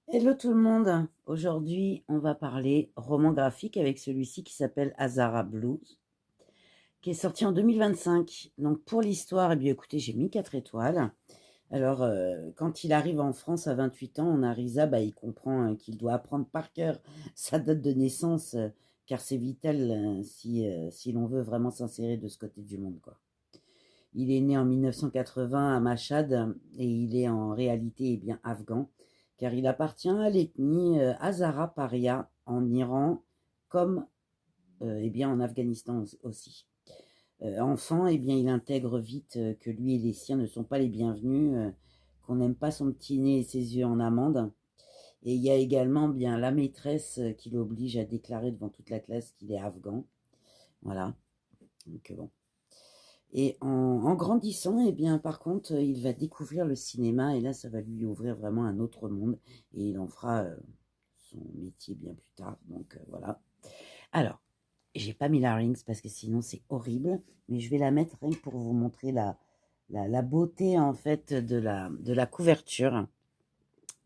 Hello tout le monde, aujourd'hui on va parler roman graphique avec celui-ci qui s'appelle Azara Blues, qui est sorti en 2025. Donc pour l'histoire, eh bien écoutez, j'ai mis 4 étoiles. Alors quand il arrive en France à 28 ans, Narisa, il comprend qu'il doit apprendre par cœur sa date de naissance, car c'est vital si l'on veut vraiment s'insérer de ce côté du monde, quoi. Il est né en 1980 à Mashhad et il est en réalité bien afghan, car il appartient à l'ethnie Hazara Paria en Iran comme bien en Afghanistan aussi. Enfant, il intègre vite que lui et les siens ne sont pas les bienvenus, qu'on n'aime pas son petit nez et ses yeux en amande. Et il y a également bien la maîtresse qui l'oblige à déclarer devant toute la classe qu'il est afghan. Voilà. Donc bon. Et en grandissant, par contre, il va découvrir le cinéma et là, ça va lui ouvrir vraiment un autre monde et il en fera son métier bien plus tard. Donc voilà. Alors, j'ai pas mis la rings parce que sinon c'est horrible, mais je vais la mettre rien que pour vous montrer la beauté en fait de la couverture.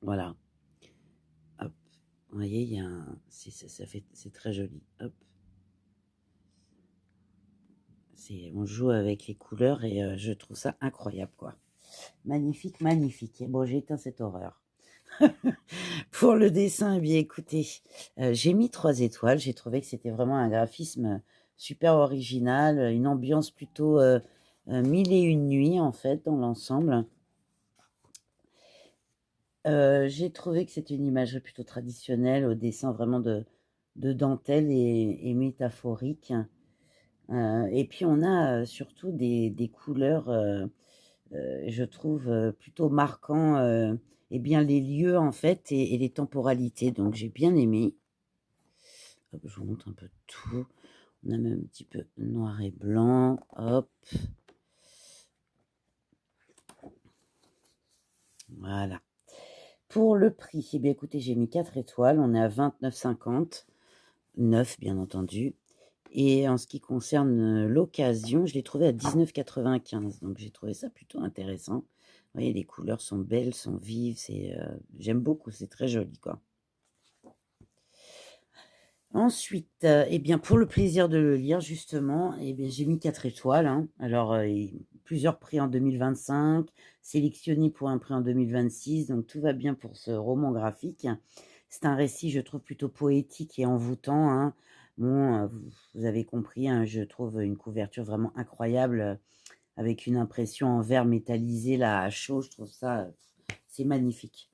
Voilà. Hop. Vous voyez, il y a c'est très joli. Hop. On joue avec les couleurs et je trouve ça incroyable, quoi. Magnifique, magnifique. Bon, j'ai éteint cette horreur. Pour le dessin, eh bien, écoutez, j'ai mis 3 étoiles. J'ai trouvé que c'était vraiment un graphisme super original, une ambiance plutôt 1000 et une nuits, en fait, dans l'ensemble. J'ai trouvé que c'était une imagerie plutôt traditionnelle, au dessin vraiment de dentelle et métaphorique. Et puis, on a surtout des couleurs je trouve plutôt marquant les lieux en fait et les temporalités. Donc j'ai bien aimé. Hop, je vous montre un peu tout. On a même un petit peu noir et blanc. Hop. Voilà. Pour le prix, eh bien écoutez, j'ai mis 4 étoiles. On est à 29,50. 9 bien entendu. Et en ce qui concerne l'occasion, je l'ai trouvé à 19,95. Donc j'ai trouvé ça plutôt intéressant. Vous voyez, les couleurs sont belles, sont vives. J'aime beaucoup, c'est très joli, quoi. Ensuite, pour le plaisir de le lire justement, j'ai mis 4 étoiles, hein. Alors, plusieurs prix en 2025, sélectionné pour un prix en 2026, donc tout va bien pour ce roman graphique. C'est un récit, je trouve, plutôt poétique et envoûtant, hein. Bon, vous avez compris, hein, je trouve une couverture vraiment incroyable, avec une impression en verre métallisé là, à chaud. Je trouve ça, c'est magnifique.